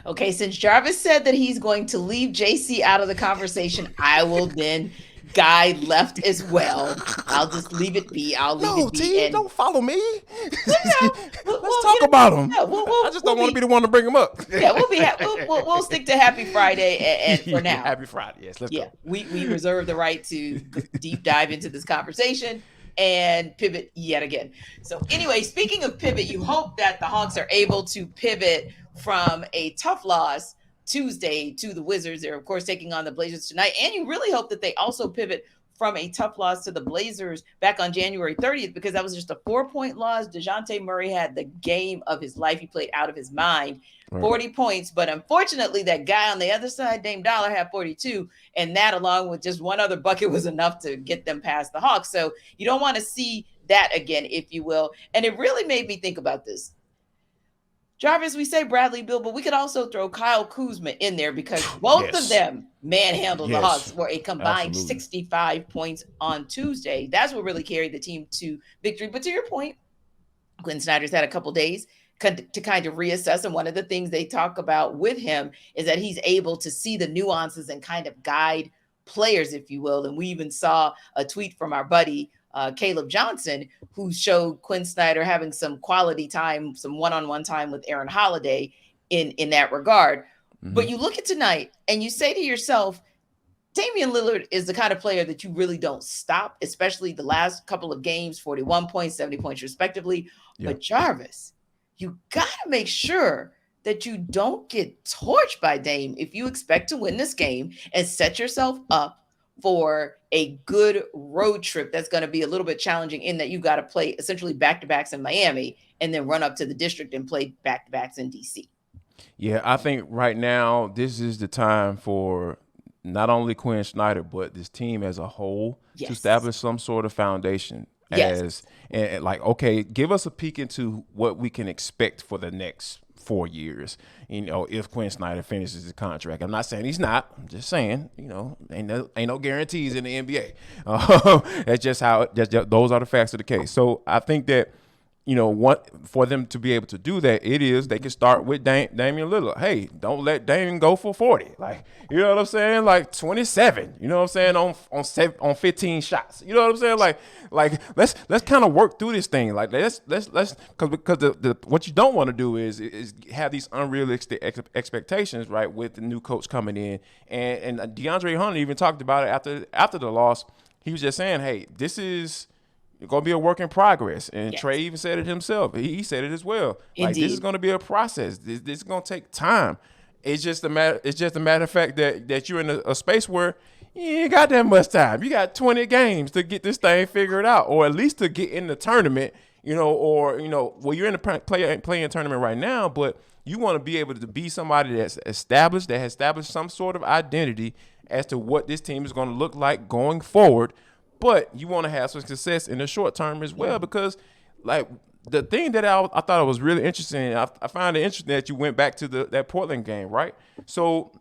Okay, since Jarvis said that he's going to leave JC out of the conversation, I will then guide left as well. I'll just leave it be. I'll leave No, it be. T, And don't follow me. Let's we'll talk about him. yeah, I just we'll don't want to be be the one to bring him up. yeah, we'll stick to Happy Friday and for now. Happy Friday. Yes, let's Yeah, go. we reserve the right to deep dive into this conversation and pivot yet again. So anyway, speaking of pivot, you hope that the Hawks are able to pivot from a tough loss Tuesday to the Wizards. They're of course taking on the Blazers tonight, and you really hope that they also pivot from a tough loss to the Blazers back on January 30th, because that was just a 4-point loss. Dejounte Murray had the game of his life. He played out of his mind. Right. 40 points, but unfortunately that guy on the other side, Dame Dollar, had 42, and that along with just one other bucket was enough to get them past the Hawks. So you don't want to see that again, if you will. And it really made me think about this. Jarvis, we say Bradley Beal, but we could also throw Kyle Kuzma in there, because both of Yes. them manhandled the Hawks Yes. for a combined Absolutely. 65 points on Tuesday. That's what really carried the team to victory. But to your point, Quin Snyder's had a couple days to kind of reassess. And one of the things they talk about with him is that he's able to see the nuances and kind of guide players, if you will. And we even saw a tweet from our buddy Caleb Johnson, who showed Quin Snyder having some quality time, some one-on-one time with Aaron Holiday in that regard. But you look at tonight and you say to yourself, Damian Lillard is the kind of player that you really don't stop, especially the last couple of games, 41 points, 70 points respectively. Yeah. But Jarvis, you got to make sure that you don't get torched by Dame if you expect to win this game and set yourself up for a good road trip that's going to be a little bit challenging, in that you got to play essentially back-to-backs in Miami and then run up to the district and play back-to-backs in DC. Yeah, I think right now this is the time for not only Quin Snyder but this team as a whole to Yes. establish some sort of foundation. Yes. As and like, okay, give us a peek into what we can expect for the next 4 years. If Quin Snyder finishes his contract, I'm not saying he's not. I'm just saying, ain't no guarantees in the NBA. That's just how. Those are the facts of the case. So I think that what for them to be able to do that, they can start with Damian Lillard. Hey, don't let Damian go for 40. Like, you know what I'm saying? Like 27. You know what I'm saying? On 15 shots. You know what I'm saying? Like let's kind of work through this thing. Like let's because the what you don't want to do is have these unrealistic expectations, right? With the new coach coming in, and DeAndre Hunter even talked about it after the loss. He was just saying, hey, this is going to be a work in progress. And Yes. Trey even said it himself. He said it as well. Like, this is Indeed. going to be a process. This is going to take time. It's just a matter of fact that you're in a space where you ain't got that much time. You got 20 games to get this thing figured out, or at least to get in the tournament, well, you're in the playing tournament right now, but you want to be able to be somebody that has established some sort of identity as to what this team is going to look like going forward. But you want to have some success in the short term as well, because, like, the thing that I thought was really interesting, I find it interesting that you went back to that Portland game, right? So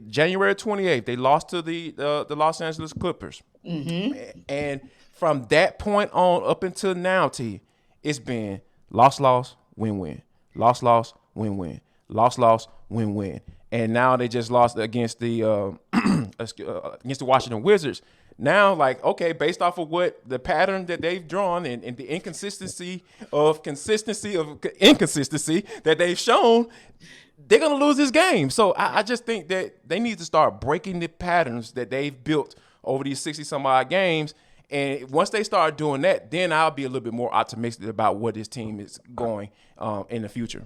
January 28th, they lost to the Los Angeles Clippers. Mm-hmm. And from that point on up until now, it's been loss, win, loss, win, loss, win. And now they just lost against the Washington Wizards. Now, like, okay, based off of what the pattern that they've drawn and the inconsistency that they've shown, they're going to lose this game. So I just think that they need to start breaking the patterns that they've built over these 60-some-odd games. And once they start doing that, then I'll be a little bit more optimistic about where this team is going in the future.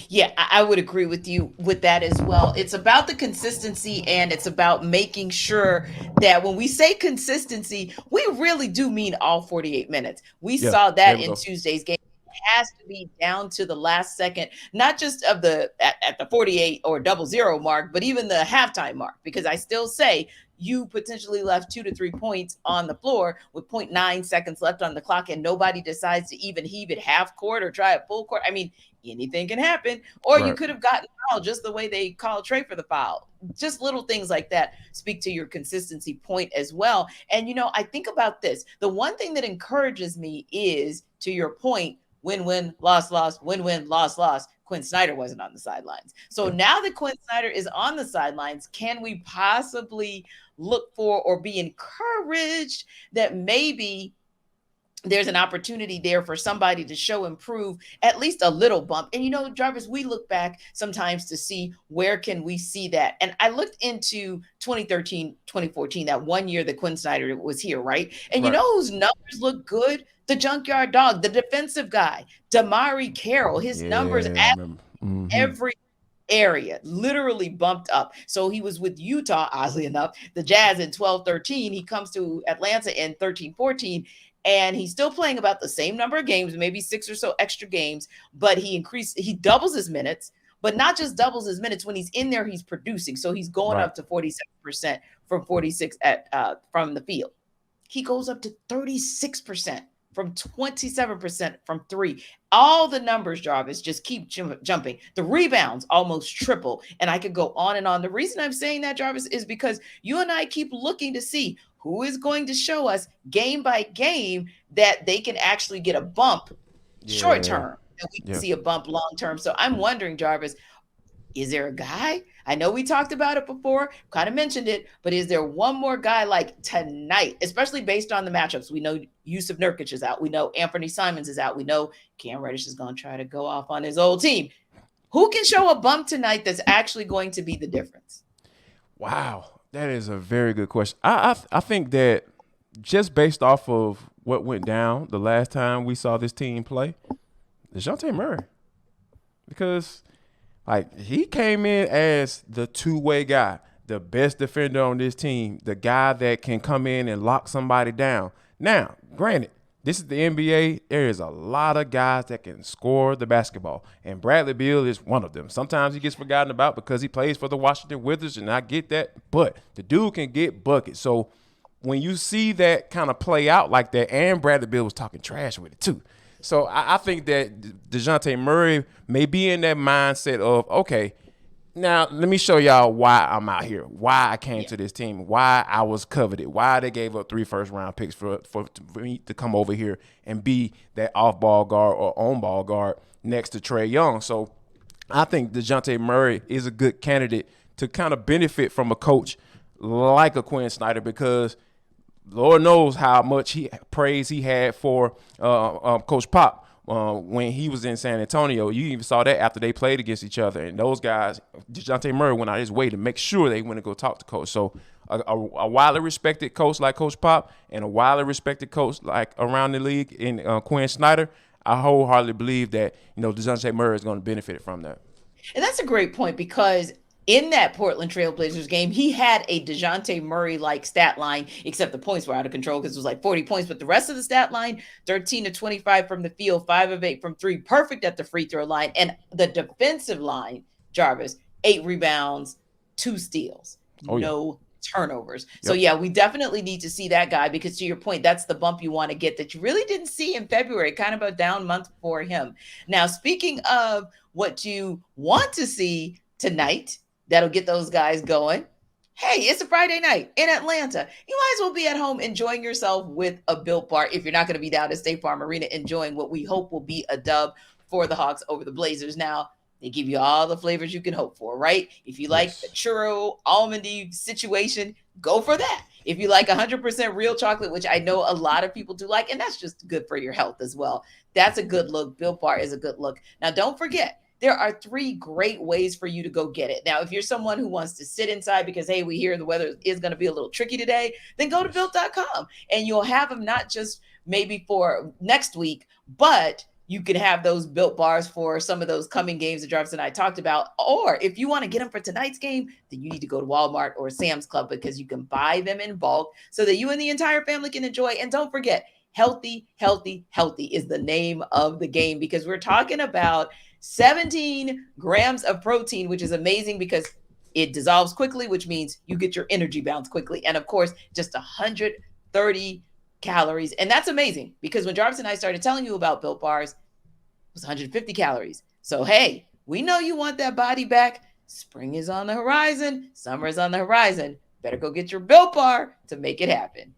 Yeah, I would agree with you with that as well. It's about the consistency, and it's about making sure that when we say consistency, we really do mean all 48 minutes. We Yeah, saw there that we in go. Tuesday's game. It has to be down to the last second, not just of at the 48 or 00 mark, but even the halftime mark, because I still say you potentially left 2 to 3 points on the floor with 0.9 seconds left on the clock, and nobody decides to even heave it half court or try it full court. I mean, anything can happen. Or you Right. could have gotten fouled just the way they called Trey for the foul. Just little things like that speak to your consistency point as well. And, I think about this. The one thing that encourages me is, to your point, win-win, loss, win-win, loss. Quin Snyder wasn't on the sidelines. So Yeah. now that Quin Snyder is on the sidelines, can we possibly look for or be encouraged that maybe there's an opportunity there for somebody to show improve at least a little bump? And Jarvis, we look back sometimes to see where can we see that. And I looked into 2013, 2014, that one year that Quin Snyder was here, right? And Right. whose numbers look good? The junkyard dog, the defensive guy, Damari Carroll. His numbers Yeah, I at remember. Mm-hmm. every area literally bumped up. So he was with Utah, oddly enough, the Jazz in 12-13. He comes to Atlanta in 13-14, and he's still playing about the same number of games, maybe 6 or so extra games, but he doubles his minutes, but not just doubles his minutes. When he's in there, he's producing. So he's going Right. up to 47% from 46 at from the field. He goes up to 36% from 27% from three. All the numbers, Jarvis, just keep jumping. The rebounds almost triple. And I could go on and on. The reason I'm saying that, Jarvis, is because you and I keep looking to see who is going to show us game by game that they can actually get a bump short Yeah. term, and we can Yeah. see a bump long term. So I'm wondering, Jarvis, is there a guy? I know we talked about it before, kind of mentioned it, but is there one more guy like tonight, especially based on the matchups? We know Yusuf Nurkic is out. We know Anthony Simons is out. We know Cam Reddish is going to try to go off on his old team. Who can show a bump tonight that's actually going to be the difference? Wow, that is a very good question. I think that just based off of what went down the last time we saw this team play, Dejounte Murray, because like he came in as the two-way guy, the best defender on this team, the guy that can come in and lock somebody down. Now, granted, this is the NBA. There is a lot of guys that can score the basketball, and Bradley Beal is one of them. Sometimes he gets forgotten about because he plays for the Washington Wizards, and I get that, but the dude can get buckets. So when you see that kind of play out like that, and Bradley Beal was talking trash with it too. So I think that Dejounte Murray may be in that mindset of, okay, now let me show y'all why I'm out here, why I came to this team, why I was coveted, why they gave up 3 first-round picks for me to come over here and be that off-ball guard or on-ball guard next to Trae Young. So I think Dejounte Murray is a good candidate to kind of benefit from a coach like a Quin Snyder, because Lord knows how much praise he had for Coach Pop when he was in San Antonio. You even saw that after they played against each other. And those guys, Dejounte Murray went out his way to make sure they went and go talk to Coach. So a widely respected coach like Coach Pop and a widely respected coach like around the league in Quin Snyder, I wholeheartedly believe that Dejounte Murray is going to benefit from that. And that's a great point, because in that Portland Trailblazers game, he had a Dejounte Murray-like stat line, except the points were out of control because it was like 40 points. But the rest of the stat line, 13 to 25 from the field, 5 of 8 from 3, perfect at the free throw line. And the defensive line, Jarvis, 8 rebounds, 2 steals, no turnovers. Yep. So, yeah, we definitely need to see that guy, because to your point, that's the bump you want to get that you really didn't see in February, kind of a down month for him. Now, speaking of what you want to see tonight, that'll get those guys going. Hey, it's a Friday night in Atlanta. You might as well be at home enjoying yourself with a Built Bar if you're not going to be down at State Farm Arena enjoying what we hope will be a dub for the Hawks over the Blazers. Now, they give you all the flavors you can hope for, right? If you like the churro, almondy situation, go for that. If you like 100% real chocolate, which I know a lot of people do like, and that's just good for your health as well, that's a good look. Built Bar is a good look. Now, don't forget, there are 3 great ways for you to go get it. Now, if you're someone who wants to sit inside because, hey, we hear the weather is going to be a little tricky today, then go to Built.com, and you'll have them not just maybe for next week, but you can have those Built Bars for some of those coming games that Jarvis and I talked about. Or if you want to get them for tonight's game, then you need to go to Walmart or Sam's Club, because you can buy them in bulk so that you and the entire family can enjoy. And don't forget, healthy, healthy, healthy is the name of the game, because we're talking about 17 grams of protein, which is amazing because it dissolves quickly, which means you get your energy bounce quickly. And of course, just 130 calories. And that's amazing, because when Jarvis and I started telling you about Built Bars, it was 150 calories. So, hey, we know you want that body back. Spring is on the horizon. Summer is on the horizon. Better go get your Built Bar to make it happen.